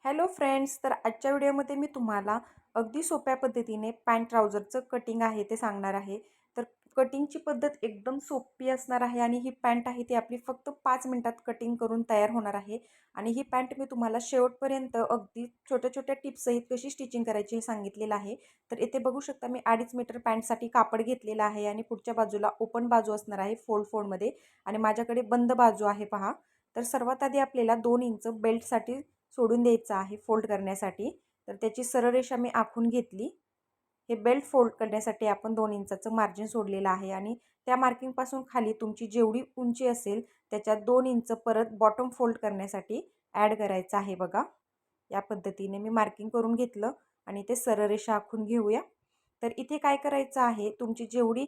Hello friends, तर आजच्या व्हिडिओमध्ये मी तुम्हाला अगदी सोप्या पद्धतीने पॅन्ट ट्राउझरचं कटिंग आहे ते सांगणार आहे. तर कटिंगची पद्धत एकदम सोपी असणार आहे आणि ही पॅन्ट आहे ती आपली फक्त 5 मिनिटात कटिंग करून तयार होणार आहे. आणि ही पॅन्ट मी तुम्हाला शेवटपर्यंत अगदी छोट्या छोट्या टिप्ससहित कशी स्टिचिंग करायची हे सांगितलेलं आहे. तर इथे बघू शकता मी 2.5 मीटर पॅन्टसाठी कापड घेतलेलं आहे आणि पुढच्या बाजूला ओपन बाजू असणार आहे फोल्डमध्ये आणि माझ्याकडे बंद बाजू आहे पहा. तर सर्वात आधी आपल्याला 2 इंच बेल्टसाठी सोडून द्यायचं आहे फोल्ड करण्यासाठी. तर त्याची सरळ रेषा मी आखून घेतली. हे बेल्ट फोल्ड करण्यासाठी आपण 2 इंचाचं मार्जिन सोडलेलं आहे आणि त्या मार्किंगपासून खाली तुमची जेवढी उंची असेल त्याच्यात 2 इंच परत बॉटम फोल्ड करण्यासाठी ॲड करायचं आहे बघा. या पद्धतीने मी मार्किंग करून घेतलं आणि ते सरळ रेषा आखून घेऊया. तर इथे काय करायचं आहे, तुमची जेवढी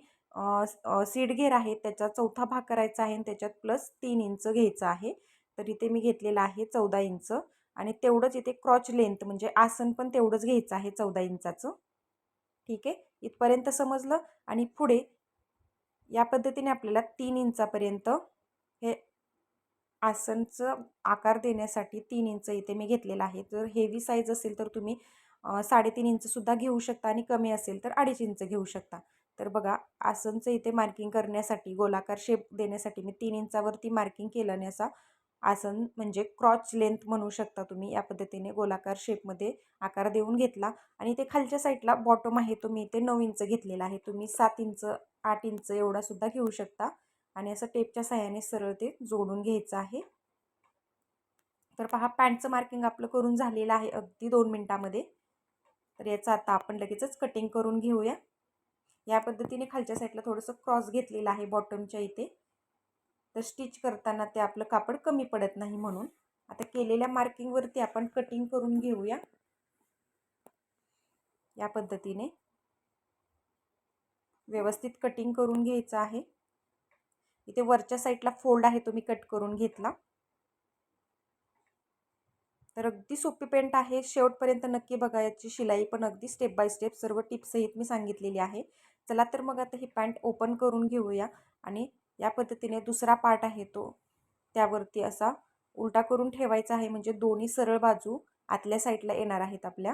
सीट घेर आहे त्याचा चौथा भाग करायचा आहे आणि त्याच्यात प्लस 3 इंच घ्यायचं आहे. तर इथे मी घेतलेलं आहे 14 इंच आणि तेवढंच इथे क्रॉच लेंथ म्हणजे आसन पण तेवढंच घ्यायचं आहे 14 इंचाचं. ठीक आहे, इथपर्यंत समजलं. आणि पुढे या पद्धतीने आपल्याला 3 इंचापर्यंत हे आसनचं आकार देण्यासाठी 3 इंच इथे मी घेतलेलं आहे. जर हेवी साईज असेल तर तुम्ही 3.5 इंचसुद्धा घेऊ शकता आणि कमी असेल तर 2.5 इंच घेऊ शकता. तर बघा, आसनचं इथे मार्किंग करण्यासाठी गोलाकार शेप देण्यासाठी मी 3 इंचावरती मार्किंग केलं आणि असा आसन म्हणजे क्रॉच लेंथ म्हणू शकता तुम्ही. या पद्धतीने गोलाकार शेपमध्ये आकार देऊन घेतला आणि ते खालच्या साईडला बॉटम आहे तो मी इथे 9 इंच घेतलेला आहे. तुम्ही 7 इंच 8 इंच एवढा सुद्धा घेऊ शकता आणि असं टेपच्या साहाय्याने सरळ ते जोडून घ्यायचं आहे. तर पहा, पॅन्टचं मार्किंग आपलं करून झालेलं आहे अगदी 2 मिनिटामध्ये. तर याचं आता आपण लगेचच कटिंग करून घेऊया. या पद्धतीने खालच्या साईडला थोडंसं क्रॉस घेतलेलं आहे बॉटमच्या इथे. तर स्टिच करताना ते आपलं कापड कमी पडत नाही म्हणून. आता केलेल्या मार्किंगवरती आपण कटिंग करून घेऊया. या पद्धतीने व्यवस्थित कटिंग करून घ्यायचं आहे. इथे वरच्या साईडला फोल्ड आहे तो मी कट करून घेतला. तर अगदी सोपी पेंट आहे, शेवटपर्यंत नक्की बघायची. शिलाई पण अगदी स्टेप बाय स्टेप सर्व टिप्ससहित मी सांगितलेली आहे. चला तर मग आता ही पॅन्ट ओपन करून घेऊया आणि या पद्धतीने दुसरा पार्ट आहे तो त्यावरती असा उलटा करून ठेवायचा आहे, म्हणजे दोन्ही सरळ बाजू आतल्या साईडला येणार आहेत आपल्या.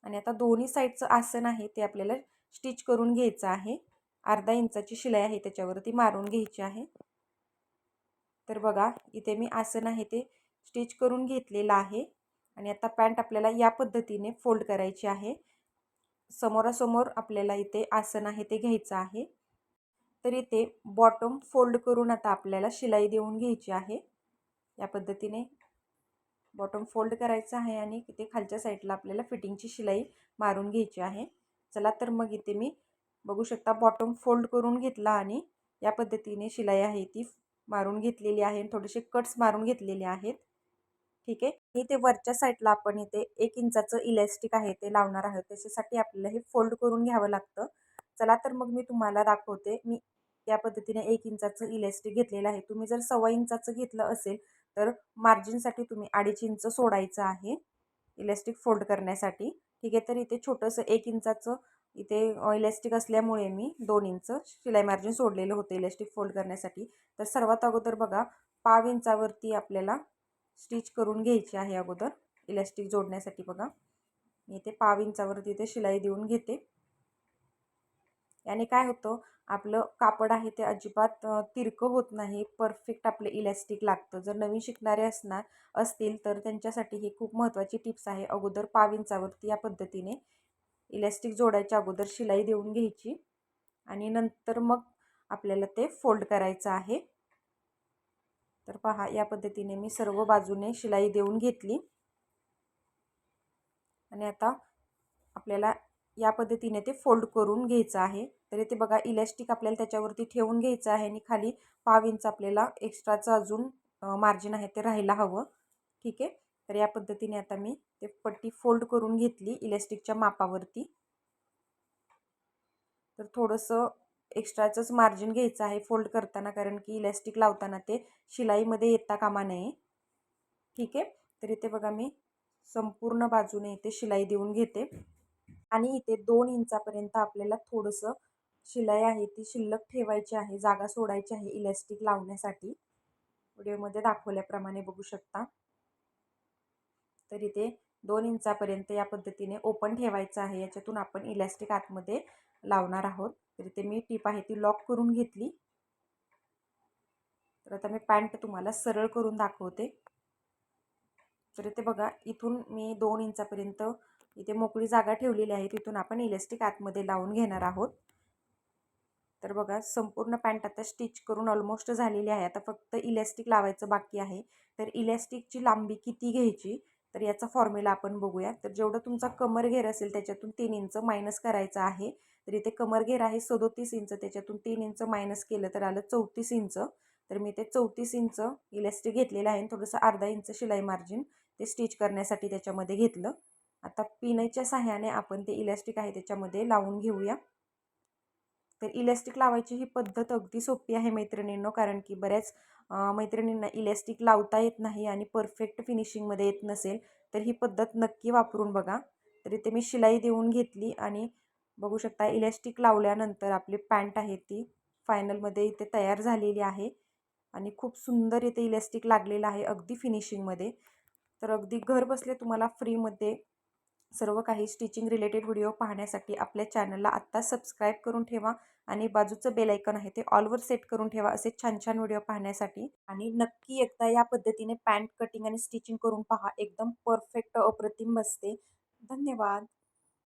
आणि आता दोन्ही साईडचं आसन आहे ते आपल्याला स्टिच करून घ्यायचं आहे. 1/2 इंचाची शिलाई आहे त्याच्यावरती मारून घ्यायची आहे. तर बघा, इथे मी आसन आहे ते स्टिच करून घेतलेलं आहे आणि आता पॅन्ट आपल्याला या पद्धतीने फोल्ड करायची आहे. समोरासमोर आपल्याला इथे आसन आहे ते घ्यायचं आहे. तर इथे बॉटम फोल्ड करून आता आपल्याला शिलाई देऊन घ्यायची आहे. या पद्धतीने बॉटम फोल्ड करायचं आहे आणि इथे खालच्या साईडला आपल्याला फिटिंगची शिलाई मारून घ्यायची आहे. चला तर मग इथे मी बघू शकता बॉटम फोल्ड करून घेतला आणि या पद्धतीने शिलाई आहे ती मारून घेतलेली आहे. थोडेसे कट्स मारून घेतलेले आहेत. ठीक आहे, इथे वरच्या साईडला आपण इथे 1 इंचाचं इलॅस्टिक आहे ते लावणार आहोत. त्याच्यासाठी आपल्याला हे फोल्ड करून घ्यावं लागतं. चला तर मग मी तुम्हाला दाखवते. मी या पद्धतीने 1 इंचाचं इलॅस्टिक घेतलेलं आहे. तुम्ही जर 1.25 इंचाचं घेतलं असेल तर मार्जिनसाठी तुम्ही 2.5 इंच सोडायचं आहे इलॅस्टिक फोल्ड करण्यासाठी. ठीक आहे, तर इथे छोटंसं 1 इंचाचं इथे इलॅस्टिक असल्यामुळे मी 2 इंच शिलाई मार्जिन सोडलेलं होतं इलॅस्टिक फोल्ड करण्यासाठी. तर सर्वात अगोदर बघा, 1/2 इंचावरती आपल्याला स्टिच करून घ्यायची आहे अगोदर इलॅस्टिक जोडण्यासाठी. बघा, मी इथे 1/2 इंचावरती इथे शिलाई देऊन घेते. याने काय होतं, आपलं कापड आहे ते अजिबात तिरकं होत नाही, परफेक्ट आपलं इलॅस्टिक लागतं. जर नवीन शिकणारे असतील तर त्यांच्यासाठी ही खूप महत्त्वाची टिप्स आहे. अगोदर 1/2 इंचावरती या पद्धतीने इलॅस्टिक जोडायच्या अगोदर शिलाई देऊन घ्यायची आणि नंतर मग आपल्याला ते फोल्ड करायचं आहे. तर पहा, या पद्धतीने मी सर्व बाजूने शिलाई देऊन घेतली आणि आता आपल्याला या पद्धतीने ते फोल्ड करून घ्यायचं आहे. तर इथे बघा, इलॅस्टिक आपल्याला त्याच्यावरती ठेवून घ्यायचं आहे आणि खाली 1/2 इंच आपल्याला एक्स्ट्राचं अजून मार्जिन आहे ते राहायला हवं. ठीक आहे, तर या पद्धतीने आता मी ते पट्टी फोल्ड करून घेतली इलॅस्टिकच्या मापावरती. तर थोडंसं एक्स्ट्राचंच मार्जिन घ्यायचं आहे फोल्ड करताना, कारण की इलॅस्टिक लावताना ते शिलाईमध्ये येता कामा नये. ठीक आहे, तर इथे बघा मी संपूर्ण बाजूने इथे शिलाई देऊन घेते आणि इथे 2 इंचापर्यंत आपल्याला थोडंसं शिलाई आहे ती शिल्लक ठेवायची आहे, जागा सोडायची आहे इलॅस्टिक लावण्यासाठी. व्हिडिओमध्ये दाखवल्याप्रमाणे बघू शकता. तर इथे 2 इंचापर्यंत या पद्धतीने ओपन ठेवायचं आहे. याच्यातून आपण इलॅस्टिक आतमध्ये लावणार आहोत. तर इथे मी टीप आहे ती लॉक करून घेतली. तर आता मी पॅन्ट तुम्हाला सरळ करून दाखवते. तर इथे बघा, इथून मी 2 इंचापर्यंत इथे मोकळी जागा ठेवलेली आहे. तिथून आपण इलॅस्टिक आतमध्ये लावून घेणार आहोत. तर बघा, संपूर्ण पॅन्ट आता स्टिच करून ऑलमोस्ट झालेली आहे. आता फक्त इलॅस्टिक लावायचं बाकी आहे. तर इलॅस्टिकची लांबी किती घ्यायची, तर याचा फॉर्म्युला आपण बघूया. तर जेवढं तुमचा कमर घेर असेल त्याच्यातून 3 इंच मायनस करायचं आहे. तर इथे कमर घेर आहे 37 इंच, त्याच्यातून 3 इंच मायनस केलं तर आलं 34 इंच. तर मी ते 34 इंच इलॅस्टिक घेतलेलं आहे. थोडंसं अर्धा इंच शिलाई मार्जिन ते स्टिच करण्यासाठी त्याच्यामध्ये घेतलं. आता पिनच्या सहाय्याने आपण ते इलॅस्टिक आहे त्याच्यामध्ये लावून घेऊया. तर इलॅस्टिक लावायची ही पद्धत अगदी सोपी आहे मैत्रिणींनो, कारण की बऱ्याच मैत्रिणींना इलॅस्टिक लावता येत नाही आणि परफेक्ट फिनिशिंगमध्ये येत नसेल, तर ही पद्धत नक्की वापरून बघा. तर इथे मी शिलाई देऊन घेतली आणि बघू शकता इलॅस्टिक लावल्यानंतर आपली पॅन्ट आहे ती फायनलमध्ये इथे तयार झालेली आहे आणि खूप सुंदर इथे इलॅस्टिक लागलेलं आहे अगदी फिनिशिंगमध्ये. तर अगदी घर बसले तुम्हाला फ्रीमध्ये सर्व काही स्टिचिंग रिलेटेड व्हिडिओ पाहण्यासाठी आपल्या चॅनलला आत्ता सबस्क्राईब करून ठेवा आणि बाजूचं बेल आयकॉन आहे ते ऑलवर सेट करून ठेवा असे छान छान व्हिडिओ पाहण्यासाठी. आणि नक्की एकदा या पद्धतीने पॅन्ट कटिंग आणि स्टिचिंग करून पहा, एकदम परफेक्ट अप्रतिम बसते. धन्यवाद.